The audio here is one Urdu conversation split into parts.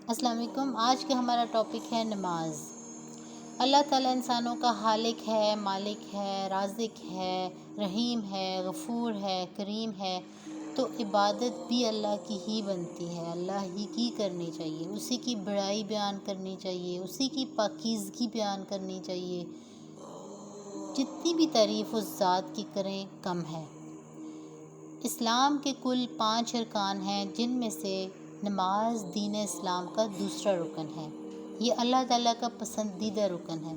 السلام علیکم۔ آج کا ہمارا ٹاپک ہے نماز۔ اللہ تعالیٰ انسانوں کا خالق ہے، مالک ہے، رازق ہے، رحیم ہے، غفور ہے، کریم ہے، تو عبادت بھی اللہ کی ہی بنتی ہے، اللہ ہی کی کرنی چاہیے، اسی کی بڑائی بیان کرنی چاہیے، اسی کی پاکیزگی بیان کرنی چاہیے۔ جتنی بھی تعریف اس ذات کی کریں کم ہے۔ اسلام کے کل 5 ارکان ہیں، جن میں سے نماز دین اسلام کا دوسرا رکن ہے۔ یہ اللہ تعالیٰ کا پسندیدہ رکن ہے۔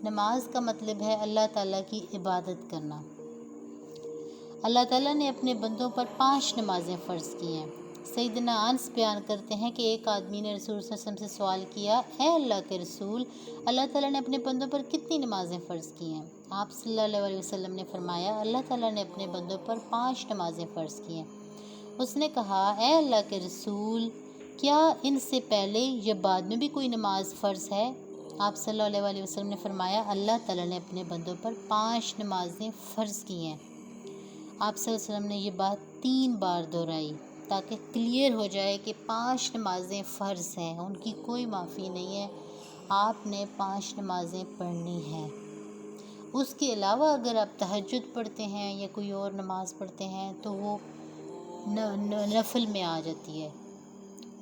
نماز کا مطلب ہے اللہ تعالیٰ کی عبادت کرنا۔ اللہ تعالیٰ نے اپنے بندوں پر 5 نمازیں فرض کی ہیں۔ سیدنا انس بیان کرتے ہیں کہ ایک آدمی نے رسول صلی اللہ علیہ وسلم سے سوال کیا، اے اللہ کے رسول، اللہ تعالیٰ نے اپنے بندوں پر کتنی نمازیں فرض کی ہیں؟ آپ صلی اللہ علیہ وسلم نے فرمایا، اللہ تعالیٰ نے اپنے بندوں پر 5 نمازیں فرض کی ہیں۔ اس نے کہا، اے اللہ کے رسول، کیا ان سے پہلے یا بعد میں بھی کوئی نماز فرض ہے؟ آپ صلی اللہ علیہ وسلم نے فرمایا، اللہ تعالیٰ نے اپنے بندوں پر 5 نمازیں فرض کی ہیں۔ آپ صلی اللہ علیہ وسلم نے یہ بات 3 بار دہرائی تاکہ کلیئر ہو جائے کہ 5 نمازیں فرض ہیں، ان کی کوئی معافی نہیں ہے، آپ نے 5 نمازیں پڑھنی ہیں۔ اس کے علاوہ اگر آپ تہجد پڑھتے ہیں یا کوئی اور نماز پڑھتے ہیں تو وہ نفل میں آ جاتی ہے،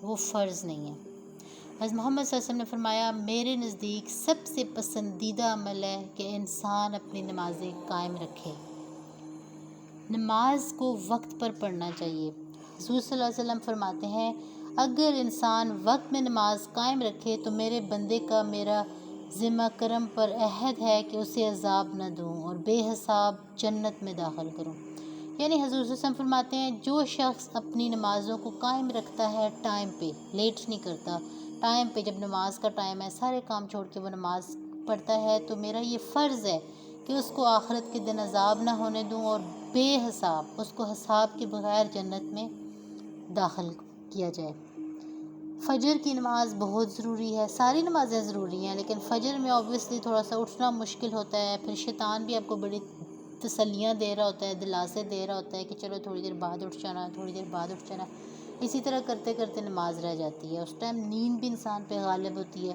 وہ فرض نہیں ہے۔ حضرت محمد صلی اللہ علیہ وسلم نے فرمایا، میرے نزدیک سب سے پسندیدہ عمل ہے کہ انسان اپنی نمازیں قائم رکھے۔ نماز کو وقت پر پڑھنا چاہیے۔ حضور صلی اللہ علیہ وسلم فرماتے ہیں، اگر انسان وقت میں نماز قائم رکھے تو میرے بندے کا میرا ذمہ کرم پر عہد ہے کہ اسے عذاب نہ دوں اور بے حساب جنت میں داخل کروں۔ یعنی حضور صلی اللہ علیہ وسلم فرماتے ہیں، جو شخص اپنی نمازوں کو قائم رکھتا ہے ٹائم پہ، لیٹ نہیں کرتا، ٹائم پہ جب نماز کا ٹائم ہے سارے کام چھوڑ کے وہ نماز پڑھتا ہے، تو میرا یہ فرض ہے کہ اس کو آخرت کے دن عذاب نہ ہونے دوں اور بے حساب، اس کو حساب کے بغیر جنت میں داخل کیا جائے۔ فجر کی نماز بہت ضروری ہے، ساری نمازیں ضروری ہیں، لیکن فجر میں اوبویسلی تھوڑا سا اٹھنا مشکل ہوتا ہے، پھر شیطان بھی آپ کو بڑی تسلیاں دے رہا ہوتا ہے، دلاسے دے رہا ہوتا ہے کہ چلو تھوڑی دیر بعد اٹھ جانا، تھوڑی دیر بعد اٹھ جانا، اسی طرح کرتے کرتے نماز رہ جاتی ہے، اس ٹائم نیند بھی انسان پہ غالب ہوتی ہے۔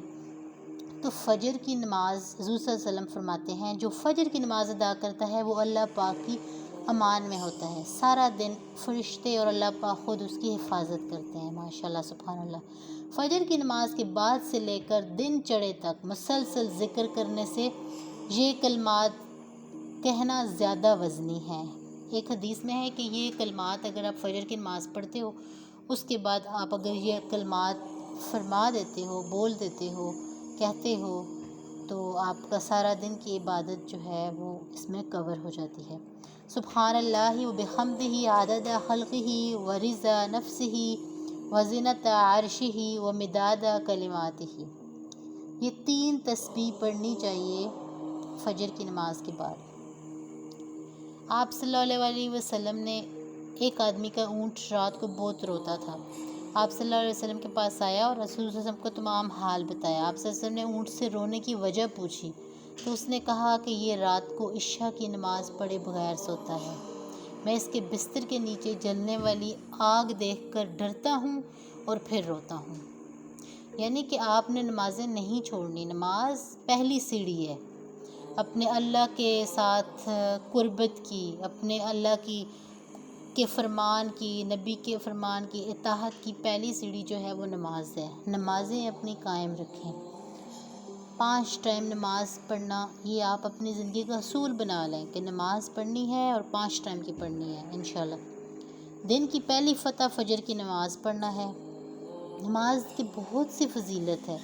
تو فجر کی نماز حضور صلی اللہ علیہ وسلم فرماتے ہیں، جو فجر کی نماز ادا کرتا ہے وہ اللہ پاک کی امان میں ہوتا ہے، سارا دن فرشتے اور اللہ پاک خود اس کی حفاظت کرتے ہیں، ماشاءاللہ سبحان اللہ۔ فجر کی نماز کے بعد سے لے کر دن چڑھے تک مسلسل ذکر کرنے سے یہ کلمات کہنا زیادہ وزنی ہے۔ ایک حدیث میں ہے کہ یہ کلمات اگر آپ فجر کی نماز پڑھتے ہو، اس کے بعد آپ اگر یہ کلمات فرما دیتے ہو، بول دیتے ہو، کہتے ہو، تو آپ کا سارا دن کی عبادت جو ہے وہ اس میں کور ہو جاتی ہے۔ سبحان اللہ و بحمدہ عدد خلقہ و رضا نفسہ و زینت عرشہ و مداد کلماتہ، یہ 3 تسبیح پڑھنی چاہیے فجر کی نماز کے بعد۔ آپ صلی اللہ علیہ وسلم نے ایک آدمی کا اونٹ رات کو بہت روتا تھا، آپ صلی اللہ علیہ وسلم کے پاس آیا اور رسول صلی اللہ علیہ وسلم کو تمام حال بتایا۔ آپ صلی اللہ علیہ وسلم نے اونٹ سے رونے کی وجہ پوچھی تو اس نے کہا کہ یہ رات کو عشاء کی نماز پڑھے بغیر سوتا ہے، میں اس کے بستر کے نیچے جلنے والی آگ دیکھ کر ڈرتا ہوں اور پھر روتا ہوں۔ یعنی کہ آپ نے نمازیں نہیں چھوڑنی، نماز پہلی سیڑھی ہے اپنے اللہ کے ساتھ قربت کی، اپنے اللہ کے فرمان کی، نبی کے فرمان کی اطاعت کی پہلی سیڑھی جو ہے وہ نماز ہے۔ نمازیں اپنی قائم رکھیں، 5 ٹائم نماز پڑھنا یہ آپ اپنی زندگی کا اصول بنا لیں کہ نماز پڑھنی ہے اور 5 ٹائم کی پڑھنی ہے انشاءاللہ۔ دن کی پہلی فتح فجر کی نماز پڑھنا ہے۔ نماز کی بہت سی فضیلت ہے،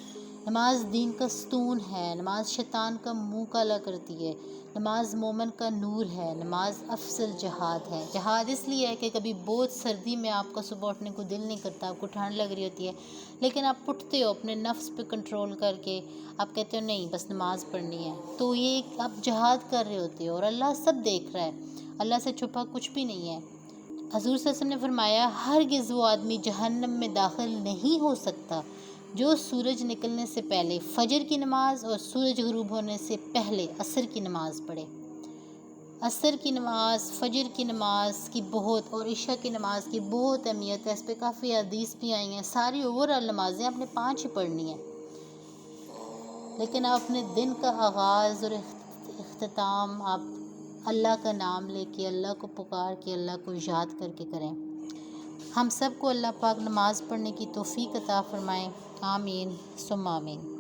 نماز دین کا ستون ہے، نماز شیطان کا منہ کالا کرتی ہے، نماز مومن کا نور ہے، نماز افضل جہاد ہے۔ جہاد اس لیے ہے کہ کبھی بہت سردی میں آپ کا صبح اٹھنے کو دل نہیں کرتا، آپ کو ٹھنڈ لگ رہی ہوتی ہے، لیکن آپ اٹھتے ہو اپنے نفس پہ کنٹرول کر کے، آپ کہتے ہو نہیں بس نماز پڑھنی ہے، تو یہ آپ جہاد کر رہے ہوتے ہو اور اللہ سب دیکھ رہا ہے، اللہ سے چھپا کچھ بھی نہیں ہے۔ حضور صلی اللہ علیہ وسلم نے فرمایا، ہرگز وہ آدمی جہنم میں داخل نہیں ہو سکتا جو سورج نکلنے سے پہلے فجر کی نماز اور سورج غروب ہونے سے پہلے عصر کی نماز پڑھے۔ عصر کی نماز، فجر کی نماز کی بہت اور عشاء کی نماز کی بہت اہمیت ہے، اس پہ کافی حدیث بھی آئی ہیں۔ ساری اوورآل نمازیں آپ نے 5 ہی پڑھنی ہیں، لیکن آپ اپنے دن کا آغاز اور اختتام آپ اللہ کا نام لے کے، اللہ کو پکار کے، اللہ کو یاد کر کے کریں۔ ہم سب کو اللہ پاک نماز پڑھنے کی توفیق عطا فرمائیں، آمین ثم آمین۔